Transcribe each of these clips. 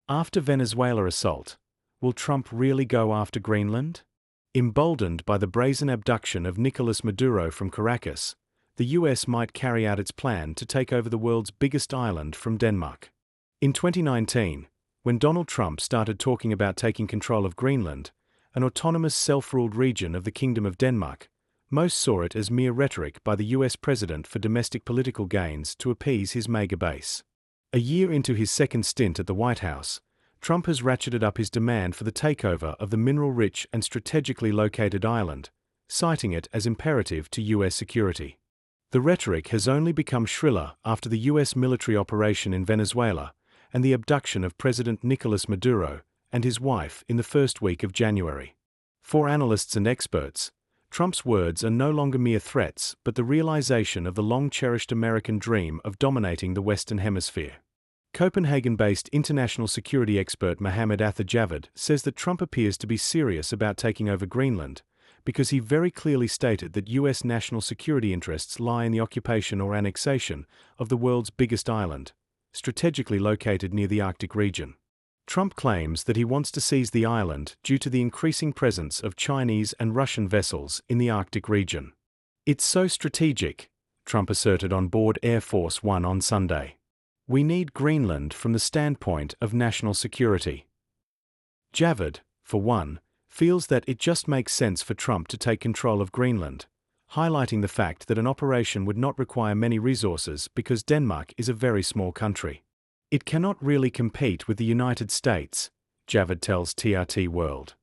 After Venezuela assault, will Trump really go after Greenland? Emboldened by the brazen abduction of Nicolas Maduro from Caracas, the US might carry out its plan to take over the world's biggest island from Denmark. In 2019, when Donald Trump started talking about taking control of Greenland, an autonomous self-ruled region of the Kingdom of Denmark, most saw it as mere rhetoric by the US president for domestic political gains to appease his mega base. A year into his second stint at the White House, Trump has ratcheted up his demand for the takeover of the mineral-rich and strategically located island, citing it as imperative to US security. The rhetoric has only become shriller after the US military operation in Venezuela and the abduction of President Nicolas Maduro and his wife in the first week of January. For analysts and experts, Trump's words are no longer mere threats but the realization of the long-cherished American dream of dominating the Western Hemisphere. Copenhagen-based international security expert Mohammed Athar says that Trump appears to be serious about taking over Greenland because he very clearly stated that US national security interests lie in the occupation or annexation of the world's biggest island, strategically located near the Arctic region. Trump claims that he wants to seize the island due to the increasing presence of Chinese and Russian vessels in the Arctic region. "It's so strategic," Trump asserted on board Air Force One on Sunday. "We need Greenland from the standpoint of national security." Javad, for one, feels that it just makes sense for Trump to take control of Greenland, highlighting the fact that an operation would not require many resources because Denmark is a very small country. "It cannot really compete with the United States," Javad tells TRT World.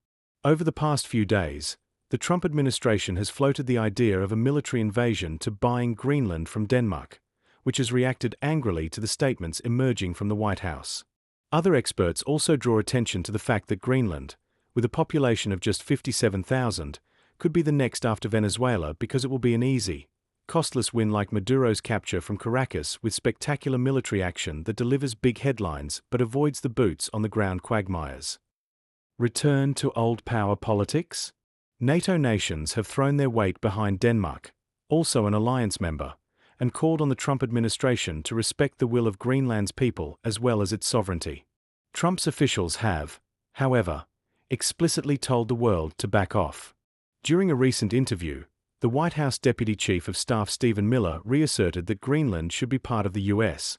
Over the past few days, the Trump administration has floated the idea of a military invasion to buying Greenland from Denmark, which has reacted angrily to the statements emerging from the White House. Other experts also draw attention to the fact that Greenland, with a population of just 57,000, could be the next after Venezuela because it will be an easy, costless win like Maduro's capture from Caracas with spectacular military action that delivers big headlines but avoids the boots-on-the-ground quagmires. Return to old power politics? NATO nations have thrown their weight behind Denmark, also an alliance member, and called on the Trump administration to respect the will of Greenland's people as well as its sovereignty. Trump's officials have, however, explicitly told the world to back off. During a recent interview, the White House Deputy Chief of Staff Stephen Miller reasserted that Greenland should be part of the US,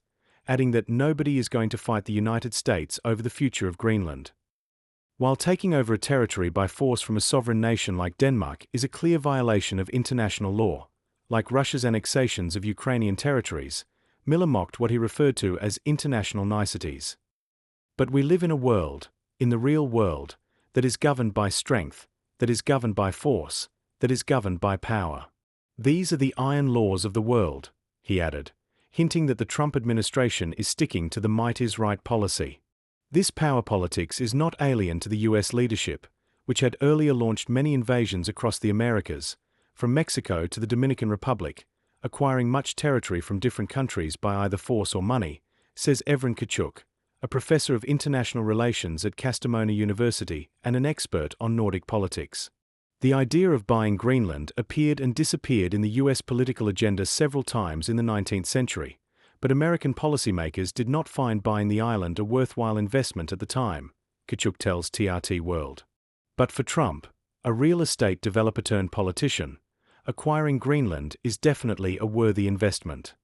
adding that nobody is going to fight the United States over the future of Greenland. While taking over a territory by force from a sovereign nation like Denmark is a clear violation of international law, like Russia's annexations of Ukrainian territories, Miller mocked what he referred to as international niceties. "But we live in a world, in the real world, that is governed by strength, that is governed by force, that is governed by power. These are the iron laws of the world," he added, hinting that the Trump administration is sticking to the might is right policy. This power politics is not alien to the US leadership, which had earlier launched many invasions across the Americas, from Mexico to the Dominican Republic, acquiring much territory from different countries by either force or money, says Evren Kachuk, a professor of international relations at Kastamona University and an expert on Nordic politics. The idea of buying Greenland appeared and disappeared in the US political agenda several times in the 19th century, but American policymakers did not find buying the island a worthwhile investment at the time, Kachuk tells TRT World. But for Trump, a real estate developer turned politician, acquiring Greenland is definitely a worthy investment.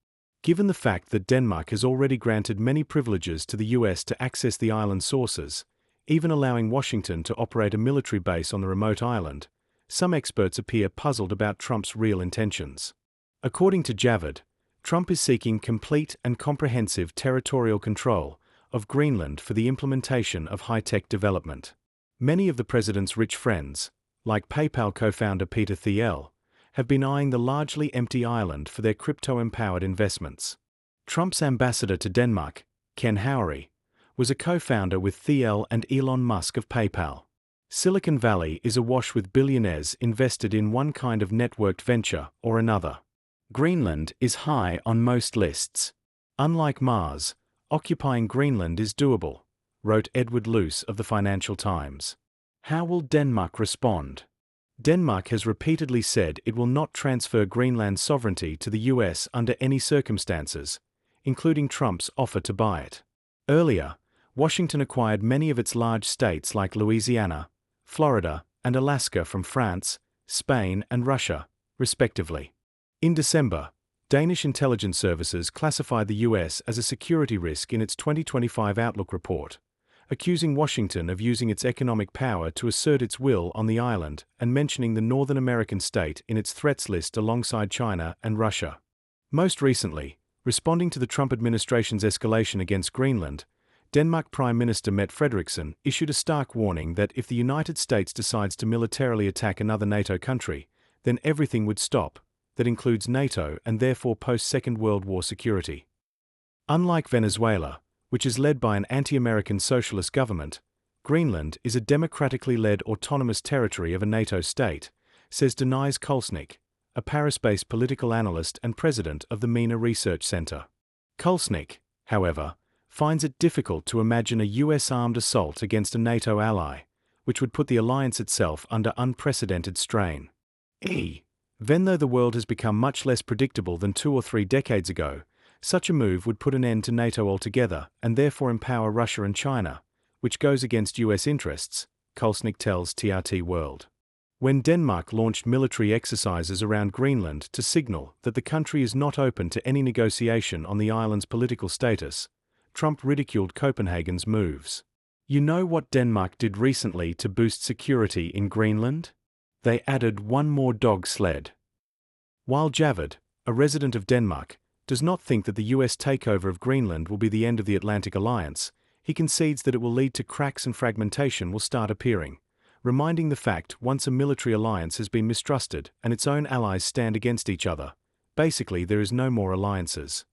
Given the fact that Denmark has already granted many privileges to the US to access the island's sources, even allowing Washington to operate a military base on the remote island, some experts appear puzzled about Trump's real intentions. According to Javad, Trump is seeking complete and comprehensive territorial control of Greenland for the implementation of high-tech development. Many of the president's rich friends, like PayPal co-founder Peter Thiel, have been eyeing the largely empty island for their crypto-empowered investments. Trump's ambassador to Denmark, Ken Howery, was a co-founder with Thiel and Elon Musk of PayPal. Silicon Valley is awash with billionaires invested in one kind of networked venture or another. Greenland is high on most lists. Unlike Mars, occupying Greenland is doable, wrote Edward Luce of the Financial Times. How will Denmark respond? Denmark has repeatedly said it will not transfer Greenland's sovereignty to the US under any circumstances, including Trump's offer to buy it. Earlier, Washington acquired many of its large states like Louisiana, Florida, and Alaska from France, Spain, and Russia, respectively. In December, Danish intelligence services classified the US as a security risk in its 2025 Outlook report, accusing Washington of using its economic power to assert its will on the island and mentioning the Northern American state in its threats list alongside China and Russia. Most recently, responding to the Trump administration's escalation against Greenland, Denmark Prime Minister Mette Frederiksen issued a stark warning that if the United States decides to militarily attack another NATO country, then everything would stop. That includes NATO and therefore post-Second World War security. Unlike Venezuela, which is led by an anti-American socialist government, Greenland is a democratically led autonomous territory of a NATO state, says Denise Kulsnick, a Paris-based political analyst and president of the MENA Research Center. Kulsnick, however, finds it difficult to imagine a US armed assault against a NATO ally, which would put the alliance itself under unprecedented strain. Then though the world has become much less predictable than 2 or 3 decades ago, such a move would put an end to NATO altogether and therefore empower Russia and China, which goes against US interests, Kulsnick tells TRT World. When Denmark launched military exercises around Greenland to signal that the country is not open to any negotiation on the island's political status, Trump ridiculed Copenhagen's moves. You know what Denmark did recently to boost security in Greenland? They added one more dog sled. While Javed, a resident of Denmark, does not think that the US takeover of Greenland will be the end of the Atlantic Alliance, he concedes that it will lead to cracks and fragmentation will start appearing, reminding the fact once a military alliance has been mistrusted and its own allies stand against each other, basically there is no more alliances.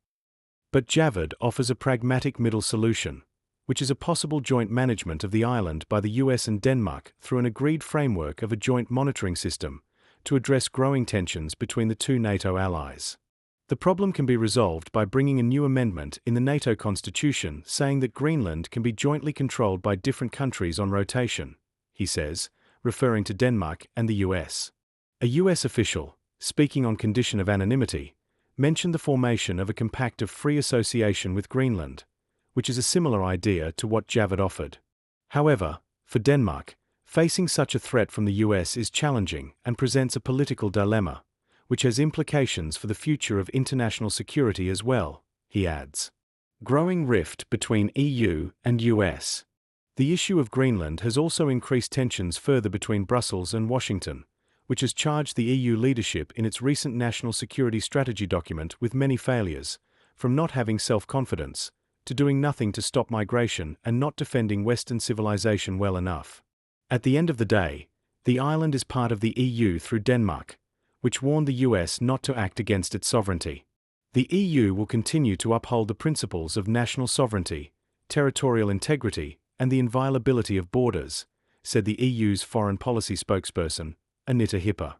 But Javed offers a pragmatic middle solution, which is a possible joint management of the island by the US and Denmark through an agreed framework of a joint monitoring system to address growing tensions between the two NATO allies. The problem can be resolved by bringing a new amendment in the NATO constitution saying that Greenland can be jointly controlled by different countries on rotation, he says, referring to Denmark and the US. A US official, speaking on condition of anonymity, mentioned the formation of a compact of free association with Greenland, which is a similar idea to what Javed offered. However, for Denmark, facing such a threat from the US is challenging and presents a political dilemma, which has implications for the future of international security as well, he adds. Growing rift between EU and US. The issue of Greenland has also increased tensions further between Brussels and Washington, which has charged the EU leadership in its recent national security strategy document with many failures, from not having self-confidence, to doing nothing to stop migration and not defending Western civilization well enough. At the end of the day, the island is part of the EU through Denmark, which warned the US not to act against its sovereignty. The EU will continue to uphold the principles of national sovereignty, territorial integrity, and the inviolability of borders, said the EU's foreign policy spokesperson, Anita Hipper.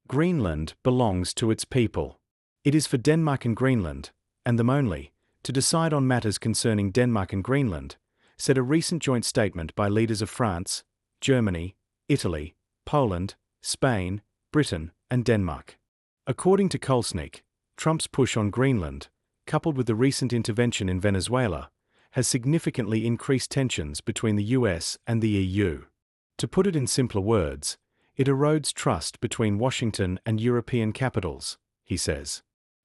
Greenland belongs to its people. It is for Denmark and Greenland, and them only, to decide on matters concerning Denmark and Greenland, said a recent joint statement by leaders of France, Germany, Italy, Poland, Spain, Britain, and Denmark. According to Kulsnick, Trump's push on Greenland, coupled with the recent intervention in Venezuela, has significantly increased tensions between the US and the EU. To put it in simpler words, it erodes trust between Washington and European capitals, he says.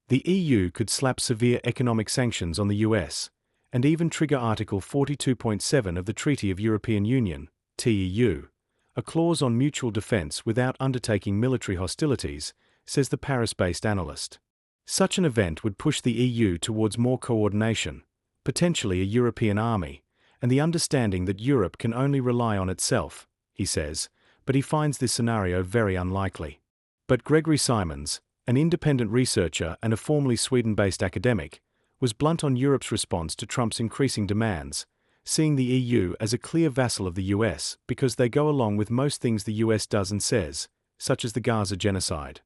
The EU could slap severe economic sanctions on the US, and even trigger Article 42.7 of the Treaty of European Union, TEU, a clause on mutual defense without undertaking military hostilities, says the Paris-based analyst. Such an event would push the EU towards more coordination, potentially a European army, and the understanding that Europe can only rely on itself, he says, but he finds this scenario very unlikely. But Gregory Simons, an independent researcher and a formerly Sweden-based academic, was blunt on Europe's response to Trump's increasing demands, seeing the EU as a clear vassal of the US because they go along with most things the US does and says, such as the Gaza genocide.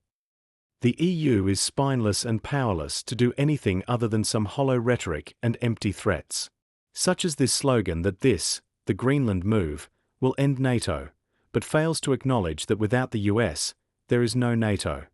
The EU is spineless and powerless to do anything other than some hollow rhetoric and empty threats, such as this slogan that this, the Greenland move, will end NATO, but fails to acknowledge that without the US, there is no NATO.